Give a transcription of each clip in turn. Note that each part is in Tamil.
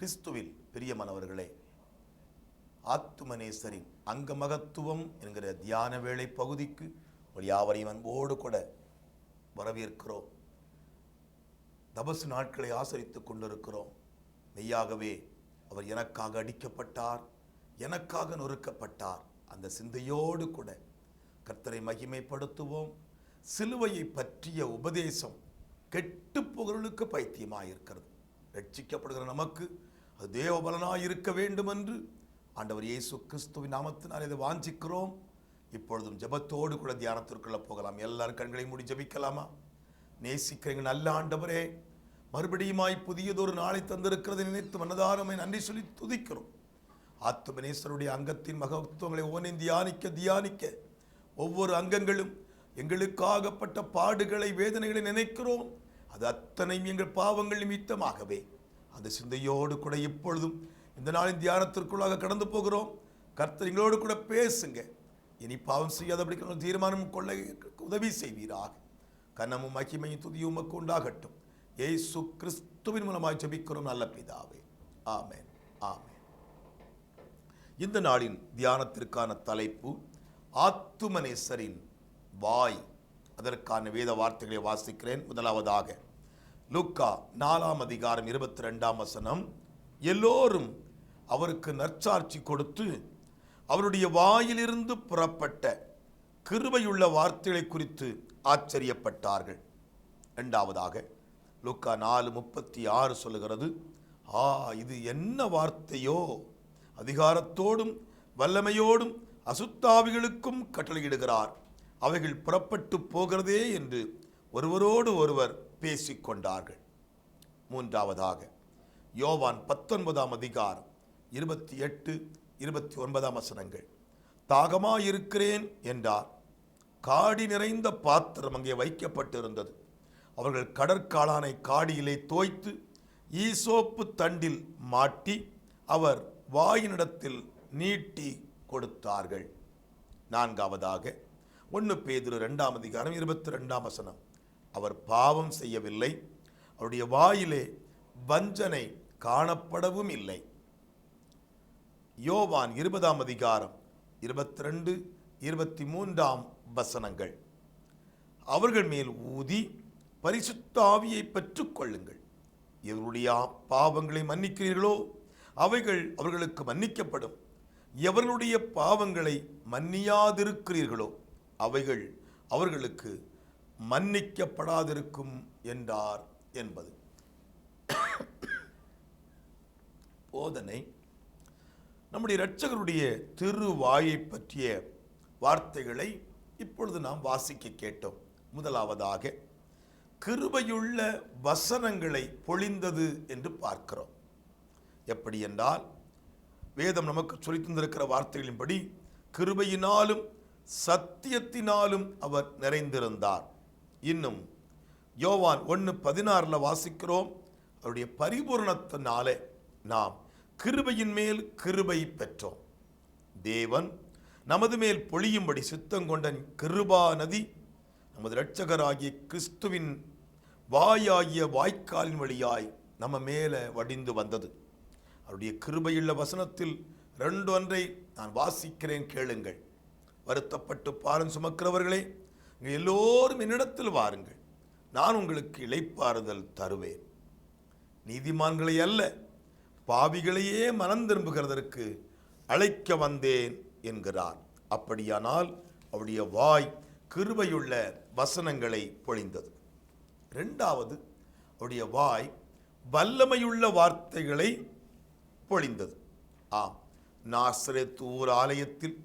கிறிஸ்துவில் பிரியமானவர்களே, ஆத்துமநேசரின் அங்கமகத்துவம் என்கிற தியான வேளை பகுதிக்கு யாவரையும் அன்போடு கூட வரவேற்கிறோம். தபசு நாட்களை ஆசரித்துக் கொண்டிருக்கிறோம். மெய்யாகவே அவர் எனக்காக அடிக்கப்பட்டார், எனக்காக நொறுக்கப்பட்டார். அந்த சிந்தையோடு கூட கர்த்தரை மகிமைப்படுத்துவோம். சிலுவையை பற்றிய உபதேசம் கெட்டு புகழுக்கு பைத்தியமாயிருக்கிறது. ரட்சிக்கப்படுகிற நமக்கு அது தேவபலனாய் இருக்க வேண்டும் என்று ஆண்டவர் இயேசு கிறிஸ்துவின் நாமத்தினால் இதை வாஞ்சிக்கிறோம். இப்பொழுதும் ஜெபத்தோடு கூட தியானத்திற்குள்ள போகலாம். எல்லாரும் கண்களை மூடி ஜெபிக்கலாமா? நேசிக்கிறீங்க நல்ல ஆண்டவரே, மறுபடியுமாய் புதியதொரு நாளை தந்திருக்கிறதை நினைத்து மனதாரமை நன்றி சொல்லி துதிக்கிறோம். ஆத்துமநேசருடைய அங்கத்தின் மகத்துவங்களை ஒவ்வொன்றையும் தியானிக்க ஒவ்வொரு அங்கங்களும் எங்களுக்காகப்பட்ட பாடுகளை வேதனைகளை நினைக்கிறோம். அது அத்தனையும் எங்கள் பாவங்கள் நிமித்தமாகவே. அந்த சிந்தையோடு கூட இப்பொழுதும் இந்த நாளின் தியானத்திற்குள்ளாக கடந்து போகிறோம். கர்த்தர் எங்களோடு கூட பேசுங்க. இனி பாவம் செய்யாதபடி தீர்மானம் கொள்ள உதவி செய்வீராக. கனமும் மகிமையும் துதியும் உமக்கு உண்டாகட்டும். இயேசு கிறிஸ்துவின் மூலமாய் ஜெபிக்கிறோம் நல்ல பிதாவே, ஆமென், ஆமென். இந்த நாளின் தியானத்திற்கான தலைப்பு ஆத்துமநேசரின் வாய். அதற்கான வேத வார்த்தைகளை வாசிக்கிறேன். முதலாவதாக லூக்கா 4 அதிகாரம் 22 எல்லோரும் அவருக்கு நற்சாட்சி கொடுத்து அவருடைய வாயிலிருந்து புறப்பட்ட கிருபையுள்ள வார்த்தைகளை குறித்து ஆச்சரியப்பட்டார்கள். இரண்டாவதாக லூக்கா 4:36 சொல்லுகிறது, இது என்ன வார்த்தையோ, அதிகாரத்தோடும் வல்லமையோடும் அசுத்தாவிகளுக்கும் கட்டளையிடுகிறார், அவைகள் புறப்பட்டு போகிறதே என்று ஒருவரோடு ஒருவர் பேசிக்கொண்டார்கள். மூன்றாவதாக யோவான் 19 அதிகாரம் 28-29 தாகமாயிருக்கிறேன் என்றார். காடி நிறைந்த பாத்திரம் அங்கே வைக்கப்பட்டிருந்தது. அவர்கள் கடற்காளானை காடியிலே தோய்த்து ஈசோப்பு தண்டில் மாட்டி அவர் வாயினிடத்தில் நீட்டி கொடுத்தார்கள். நான்காவதாக 1 பேதுரு 2 அதிகாரம் 22 அவர் பாவம் செய்யவில்லை, அவருடைய வாயிலே வஞ்சனை காணப்படவும் இல்லை. யோவான் 20 அதிகாரம் 22-23 அவர்கள் மேல் ஊதி பரிசுத்த ஆவியை பெற்றுக் கொள்ளுங்கள். எவருடைய பாவங்களை மன்னிக்கிறீர்களோ அவைகள் அவர்களுக்கு மன்னிக்கப்படும், எவர்களுடைய பாவங்களை மன்னியாதிருக்கிறீர்களோ அவைகள் அவர்களுக்கு மன்னிக்கப்படாதிருக்கும் என்றார் என்பது போதனை. நம்முடைய இரட்சகருடைய திருவாயை பற்றிய வார்த்தைகளை இப்பொழுது நாம் வாசிக்க கேட்டோம். முதலாவதாக கிருபையுள்ள வசனங்களை பொழிந்தது என்று பார்க்கிறோம். எப்படி என்றால், வேதம் நமக்கு சொல்லித் தந்திருக்கிற வார்த்தைகளின்படி கிருபையினாலும் சத்தியத்தினாலும் அவர் நிறைந்திருந்தார். இன்னும் யோவான் 1:16 வாசிக்கிறோம், அவருடைய பரிபூரணத்தினாலே நாம் கிருபையின் மேல் கிருபை பெற்றோம். தேவன் நமது மேல் பொழியும்படி சித்தங்கொண்ட கிருபா நதி நமது இரட்சகராகிய கிறிஸ்துவின் வாயாகிய வாய்க்காலின் வழியாய் நம்ம மேலே வடிந்து வந்தது. அவருடைய கிருபையுள்ள வசனத்தில் 2 நான் வாசிக்கிறேன், கேளுங்கள். வருத்தப்பட்டு பாரம் சுமக்கிறவர்களே, எல்லோரும் என்னிடத்தில் வாருங்கள், நான் உங்களுக்கு இளைப்பாறுதல் தருவேன். நீதிமான்களை அல்ல, பாவிகளையே மனம் திரும்புகிறதற்கு அழைக்க வந்தேன் என்கிறார். அப்படியானால் அவருடைய வாய் கிருபையுள்ள வசனங்களை பொழிந்தது. இரண்டாவது, அவருடைய வாய் வல்லமையுள்ள வார்த்தைகளை பொழிந்தது. நாசரேத்து ஊர் ஆலயத்தில்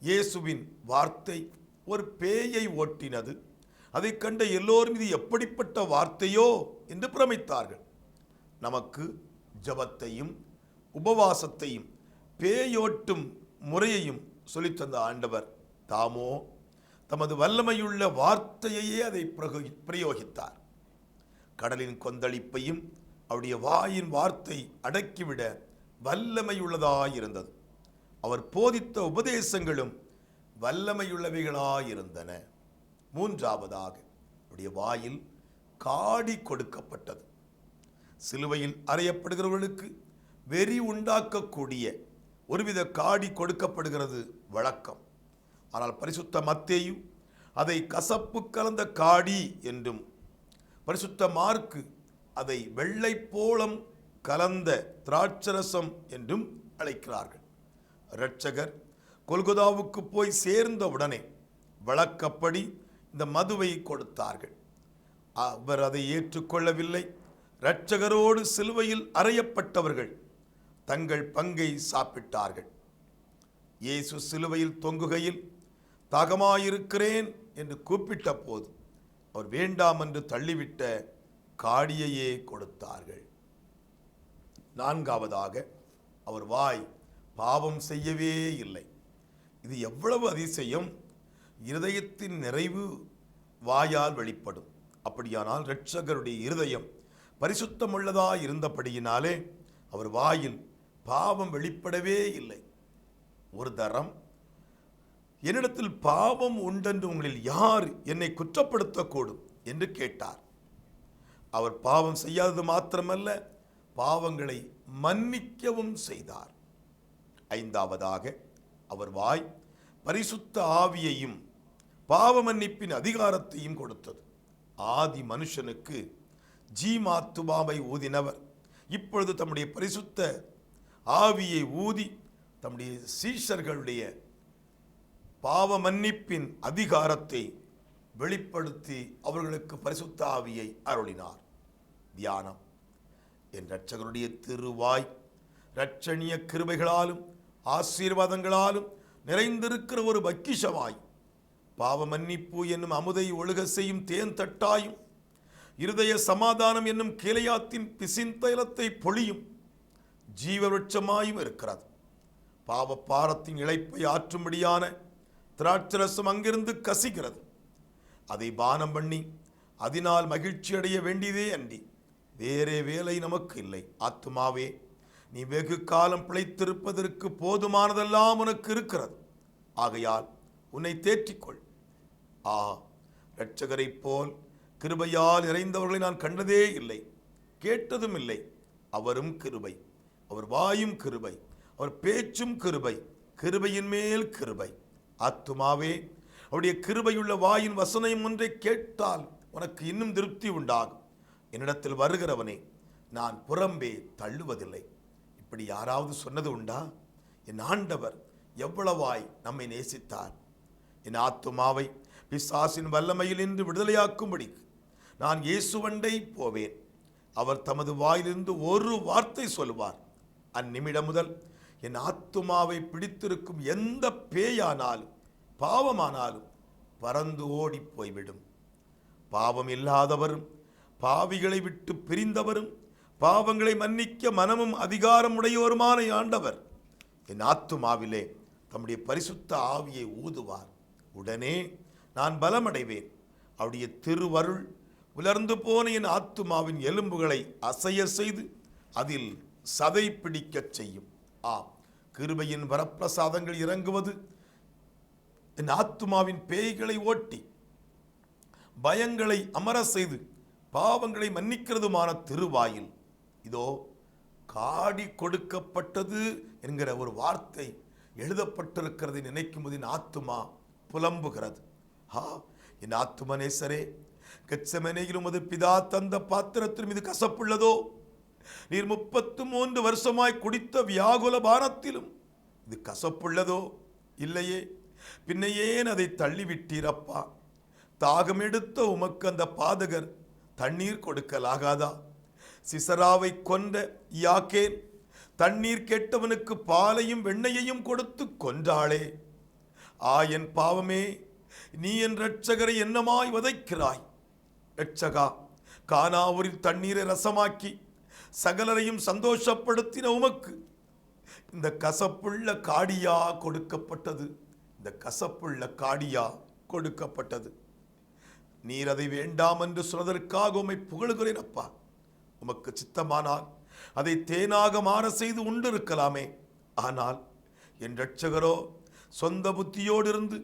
இயேசுவின் வார்த்தை ஒரு பேயை ஓட்டினது. அதை கண்ட எல்லோரும் இது எப்படிப்பட்ட வார்த்தையோ என்று பிரமித்தார்கள். நமக்கு ஜபத்தையும் உபவாசத்தையும் பேயோட்டும் முறையையும் சொல்லித்தந்த ஆண்டவர் தாமோ தமது வல்லமையுள்ள வார்த்தையையே அதை பிரயோகித்தார். கடலின் கொந்தளிப்பையும் அவருடைய வாயின் வார்த்தை அடக்கிவிட வல்லமையுள்ளதாயிருந்தது. அவர் போதித்த உபதேசங்களும் வல்லமையுள்ளவைகளாயிருந்தன. மூன்றாவதாக அவருடைய வாயில் காடி கொடுக்கப்பட்டது. சிலுவையில் அறையப்படுகிறவர்களுக்கு வெறி உண்டாக்கக்கூடிய ஒருவித காடி கொடுக்கப்படுகிறது வழக்கம். ஆனால் பரிசுத்த மத்தேயு அதை கசப்பு கலந்த காடி என்றும், பரிசுத்த மார்க்கு அதை வெள்ளை போளம் கலந்த திராட்சரசம் என்றும் அழைக்கிறார்கள். இரட்சகர் கொல்கொதாவுக்கு போய் சேர்ந்த உடனே வழக்கப்படி இந்த மதுவை கொடுத்தார்கள். அவர் அதை ஏற்றுக்கொள்ளவில்லை. இரட்சகரோடு சிலுவையில் அறையப்பட்டவர்கள் தங்கள் பங்கை சாப்பிட்டார்கள். இயேசு சிலுவையில் தொங்குகையில் தாகமாயிருக்கிறேன் என்று கூப்பிட்ட போது அவர் வேண்டாம் என்று தள்ளிவிட்ட காடியையே கொடுத்தார்கள். நான்காவதாக, அவர் வாய் பாவம் செய்யவே இல்லை. இது எவ்வளவு அதிசயம்! இருதயத்தின் நிறைவு வாயால் வெளிப்படும். அப்படியானால் இரட்சகருடைய இருதயம் பரிசுத்தமுள்ளதாய் இருந்தபடியினாலே அவர் வாயில் பாவம் வெளிப்படவே இல்லை. ஒரு தரம், என்னிடத்தில் பாவம் உண்டென்று உங்களில் யார் என்னை குற்றப்படுத்தக்கூடும் என்று கேட்டார். அவர் பாவம் செய்யாதது மாத்திரமல்ல, பாவங்களை மன்னிக்கவும் செய்தார். ஐந்தாவதாக, அவர் வாய் பரிசுத்த ஆவியையும் பாவ மன்னிப்பின் அதிகாரத்தையும் கொடுத்தது. ஆதி மனுஷனுக்கு ஜீமாத்துவாவை ஊதினவர் இப்பொழுது தம்முடைய பரிசுத்த ஆவியை ஊதி தம்முடைய சீஷர்களுடைய பாவ மன்னிப்பின் அதிகாரத்தை வெளிப்படுத்தி அவர்களுக்கு பரிசுத்த ஆவியை அருளினார். தியானம். என் இரட்சகருடைய திருவாய் இரட்சணிய கிருபைகளாலும் ஆசீர்வாதங்களாலும் நிறைந்திருக்கிற ஒரு பக்கிஷமாய், பாவ மன்னிப்பு என்னும் அமுதை ஒழுக செய்யும் தேன் தட்டாயும், இருதய சமாதானம் என்னும் கேலையாத்தின் பிசின்தைலத்தை பொழியும் ஜீவவருட்சமாயும் இருக்கிறது. பாவ பாரத்தின் இழைப்பை ஆற்றும்படியான திராட்சரசம் அங்கிருந்து கசிகிறது. அதை பானம் பண்ணி அதனால் மகிழ்ச்சி அடைய வேண்டியதே அன்றி வேறே வேலை நமக்கு இல்லை. ஆத்துமாவே, நீ வெகு காலம் பிழைத்திருப்பதற்கு போதுமானதெல்லாம் உனக்கு இருக்கிறது. ஆகையால் உன்னை தேற்றிக்கொள். இரட்சகரை போல் கிருபையால் நிறைந்தவர்களை நான் கண்டதே இல்லை, கேட்டதும் இல்லை. அவரும் கிருபை, அவர் வாயும் கிருபை, அவர் பேச்சும் கிருபை, கிருபையின் மேல் கிருபை. ஆத்துமாவே, அவருடைய கிருபையுள்ள வாயின் வசனம் ஒன்றை கேட்டால் உனக்கு இன்னும் திருப்தி உண்டாகும். என்னிடத்தில் வருகிறவனே நான் புறம்பே தள்ளுவதில்லை. இப்படி யாராவது சொன்னது உண்டா? என் ஆண்டவர் எவ்வளவாய் நம்மை நேசித்தார்! என் ஆத்துமாவை பிசாசின் வல்லமையில் இன்று விடுதலையாக்கும்படிக்கு நான் இயேசுவண்டை போவேன். அவர் தமது வாயிலிருந்து ஒரு வார்த்தை சொல்வார். அந்நிமிடம் முதல் என் ஆத்துமாவை பிடித்திருக்கும் எந்த பேயானாலும் பாவமானாலும் பறந்து ஓடி போய்விடும். பாவம் இல்லாதவரும் பாவிகளை விட்டு பிரிந்தவரும் பாவங்களை மன்னிக்க மனமும் அதிகாரம் உடையோருமான ஆண்டவர் என் ஆத்துமாவிலே தம்முடைய பரிசுத்த ஆவியை ஊதுவார். உடனே நான் பலமடைவேன். அவருடைய திருவருள் உலர்ந்து போன என் ஆத்துமாவின் எலும்புகளை அசைய செய்து அதில் சதை பிடிக்கச் செய்யும். கிருபையின் வரப்பிரசாதங்கள் இறங்குவது என் ஆத்துமாவின் பேய்களை ஓட்டி பயங்களை அமர செய்து பாவங்களை மன்னிக்கிறதுமான திருவாயில் இதோ காடி கொடுக்கப்பட்டது என்கிற ஒரு வார்த்தை எழுதப்பட்டிருக்கிறதை நினைக்கும் போது என் ஆத்துமா புலம்புகிறது. என் ஆத்தும நேசரே, கெத்செமனேயில் உமது பிதா தந்த பாத்திரத்தின் மீது கசப்புள்ளதோ? நீர் 33 வருஷமாய் குடித்த வியாகுல பானத்திலும் இது கசப்புள்ளதோ? இல்லையே. பின்ன ஏன் அதை தள்ளிவிட்டீரப்பா? தாகம் எடுத்த உமக்கு அந்த பாதகர் தண்ணீர் கொடுக்கலாகாதா? சிசராவை கொன்ற யாக்கேன் தண்ணீர் கேட்டவனுக்கு பாலையும் வெண்ணையையும் கொடுத்து கொன்றாளே. என் பாவமே, நீ என் இரட்சகரை என்னமாய் வதைக்கிறாய்? இரட்சகா, கானாவூரில் தண்ணீரை ரசமாக்கி சகலரையும் சந்தோஷப்படுத்தின உமக்கு இந்த கசப்புள்ள காடியா கொடுக்கப்பட்டது. இந்த கசப்புள்ள காடியா கொடுக்கப்பட்டது. நீர் அதை வேண்டாம் என்று சொன்னதற்காக உம்மை புகழுகிறேன் அப்பா. உமக்கு சித்தமானால் அதை தேனாக மாற செய்து உண்டிருக்கலாமே. ஆனால் என் இரட்சகரோ சொந்த புத்தியோடு இருந்து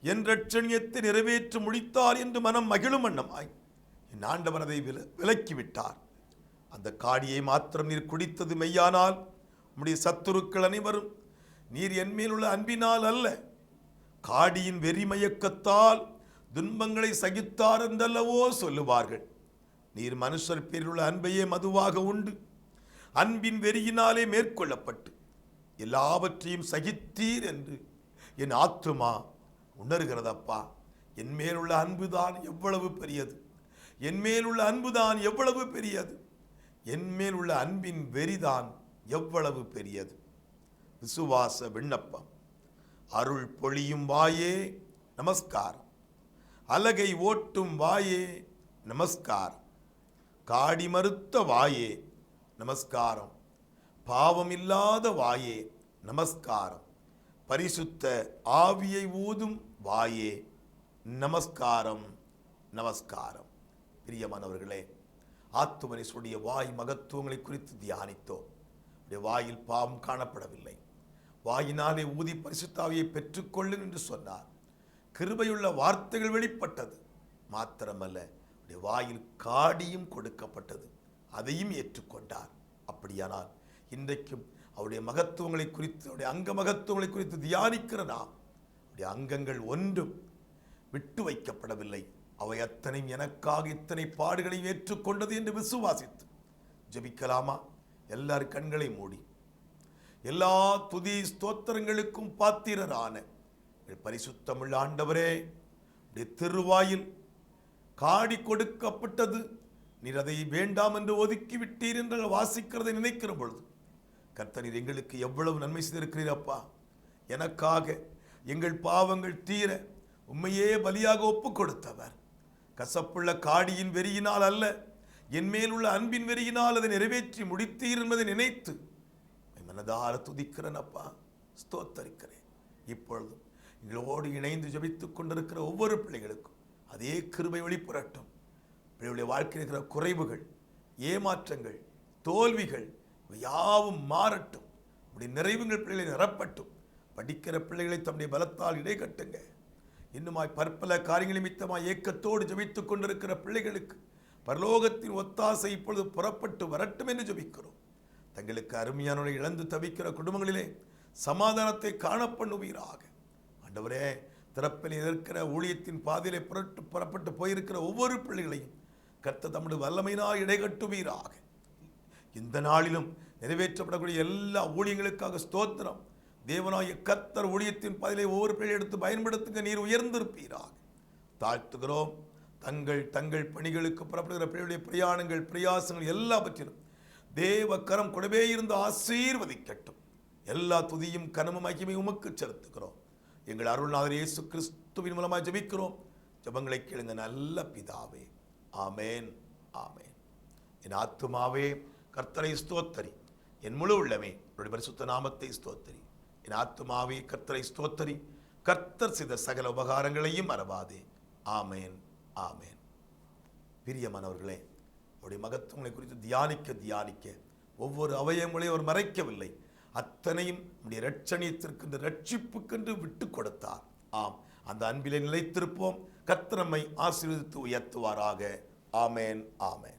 என் இரட்சணியத்தை நிறைவேற்றி முடித்தார் என்று மனம் மகிழும் வண்ணமாய் என் ஆண்டவர் அதை விலக்கிவிட்டார். அந்த காடியை மாத்திரம் நீர் குடித்தது மெய்யானால் நம்முடைய சத்துருக்கள் அனைவரும் நீர் என்மேல் உள்ள அன்பினால் அல்ல, காடியின் வெறிமயக்கத்தால் துன்பங்களை சகித்தார் என்றல்லவோ சொல்லுவார்கள். நீர் மனுஷர் பேரிலுள்ள அன்பையே மதுவாக உண்டு அன்பின் வெறியினாலே மேற்கொள்ளப்பட்டு எல்லாவற்றையும் சகித்தீர் என்று என் ஆத்துமா உணர்கிறதப்பா. என் மேலுள்ள அன்புதான் எவ்வளவு பெரியது, என் மேலுள்ள அன்புதான் எவ்வளவு பெரியது, என் மேலுள்ள அன்பின் வெறிதான் எவ்வளவு பெரியது. விசுவாச விண்ணப்பம். அருள் பொழியும் வாயே நமஸ்காரம், அலகை ஓட்டும் வாயே நமஸ்காரம், காடி மறுத்த வாயே நமஸ்காரம், பாவம் இல்லாத வாயே நமஸ்காரம், பரிசுத்த ஆவியை ஊதும் வாயே நமஸ்காரம் நமஸ்காரம். பிரியமானவர்களே, ஆத்துமனிசுடைய வாய் மகத்துவங்களை குறித்து தியானித்தோம். வாயில் பாவம் காணப்படவில்லை, வாயினாலே ஊதி பரிசுத்தாவியை பெற்றுக்கொள்ளு என்று சொன்னார். கிருபையுள்ள வார்த்தைகள் வெளிப்பட்டது. மாத்திரமல்ல, வாயில் காடியும் கொடுக்கப்பட்டது, அதையும் ஏற்றுக்கொண்டார். அப்படியானால் இன்றைக்கும் அவருடைய மகத்துவங்களை குறித்து, அவருடைய அங்க மகத்துவங்களை குறித்து தியானிக்கிற நாம், அவருடைய அங்கங்கள் ஒன்றும் விட்டு வைக்கப்படவில்லை. அவை அத்தனையும் எனக்காக இத்தனை பாடுகளையும் ஏற்றுக்கொண்டது என்று விசுவாசித்து ஜெபிக்கலாமா? எல்லாரும் கண்களை மூடி, எல்லா துதி ஸ்தோத்திரங்களுக்கும் பாத்திரரான பரிசுத்தமுள்ள ஆண்டவரே, திருவாயில் காடி கொடுக்கப்பட்டது, நீர் அதை வேண்டாம் என்று ஒதுக்கிவிட்டீர் என்று வாசிக்கிறதை நினைக்கிற பொழுது கர்த்தர் எங்களுக்கு எவ்வளவு நன்மை செய்திருக்கிறீர் அப்பா. எனக்காக எங்கள் பாவங்கள் தீர உண்மையே பலியாக ஒப்பு கொடுத்தவர். கசப்புள்ள காடியின் வெறியினால் அல்ல, என் மேலுள்ள அன்பின் வெறியினால் அதை நிறைவேற்றி முடித்தீர் என்பதை நினைத்து மனதார துதிக்கிறேன் அப்பா, ஸ்தோத்தரிக்கிறேன். இப்பொழுதும் எங்களோடு இணைந்து ஜெபித்துக் கொண்டிருக்கிற ஒவ்வொரு பிள்ளைகளுக்கும் அதே கிருபை வெளிப்புறட்டும். பிள்ளைகளுடைய வாழ்க்கையில் இருக்கிற குறைவுகள், ஏமாற்றங்கள், தோல்விகள் யாவும் மாறட்டும். உடைய நிறைவுகள் பிள்ளைகளை நிரப்பட்டும். படிக்கிற பிள்ளைகளை தம்முடைய பலத்தால் இடை கட்டுங்க. இன்னுமாய் பற்பல காரியங்கள் நிமித்தமாய் ஏக்கத்தோடு ஜெபித்துக் கொண்டிருக்கிற பிள்ளைகளுக்கு பரலோகத்தின் ஒத்தாசை இப்பொழுது புறப்பட்டு வரட்டும் என்று ஜெபிக்கிறோம். தங்களுக்கு அருமையானவரை இழந்து தவிக்கிற குடும்பங்களிலே சமாதானத்தை காணப்பண்ணுவீராக. ஆண்டவரே, திறப்பில் இருக்கிற ஊழியத்தின் பாதையிலே புறப்பட்டு போயிருக்கிற ஒவ்வொரு பிள்ளைகளையும் கர்த்தர் தம்முடைய வல்லமையினால் இடைகட்டுவீராக. இந்த நாளிலும் நிறைவேற்றப்படக்கூடிய எல்லா ஊழியங்களுக்காக ஸ்தோத்திரம். தேவனாய கர்த்தர் ஊழியத்தின் பாதையிலே ஒவ்வொரு பிள்ளை எடுத்து பயன்படுத்துங்க. நீர் உயர்ந்திருப்பீராக. தாழ்த்துகிறோம். தங்கள் பணிகளுக்கு புறப்படுகிற பிள்ளைகளுடைய பிரயாணங்கள், பிரயாசங்கள் எல்லாவற்றிலும் தேவ கரம் கூடவே இருந்து ஆசீர்வதிக்கட்டும். எல்லா துதியும் கனமும் மகிமையும் உமக்கு செலுத்துகிறோம். எங்கள் அருள்நாதர் இயேசு கிறிஸ்துவின் மூலமாக ஜெபிக்கிறோம். ஜெபங்களை கேளுங்க நல்ல பிதாவே. ஆமேன், ஆமேன். என் ஆத்துமாவே கர்த்தரை ஸ்தோத்தரி, என் முழு உள்ளமே அவருடைய பரிசுத்த நாமத்தை ஸ்தோத்தரி. என் ஆத்துமாவே கர்த்தரை ஸ்தோத்தரி, கர்த்தர் செய்த சகல உபகாரங்களையும் மறவாதே. ஆமேன், ஆமேன். பிரியமானவர்களே, அவருடைய மகத்துவங்களை குறித்து தியானிக்க ஒவ்வொரு அவயங்களையும் அவர் மறைக்கவில்லை. அத்தனையும் நம்முடைய இரட்சணியத்திற்கென்று, ரட்சிப்புக்கென்று விட்டு கொடுத்தார். ஆம், அந்த அன்பிலே நிலைத்திருப்போம். கர்த்தர் நம்மை ஆசீர்வதித்து உயர்த்துவாராக. ஆமேன், ஆமேன்.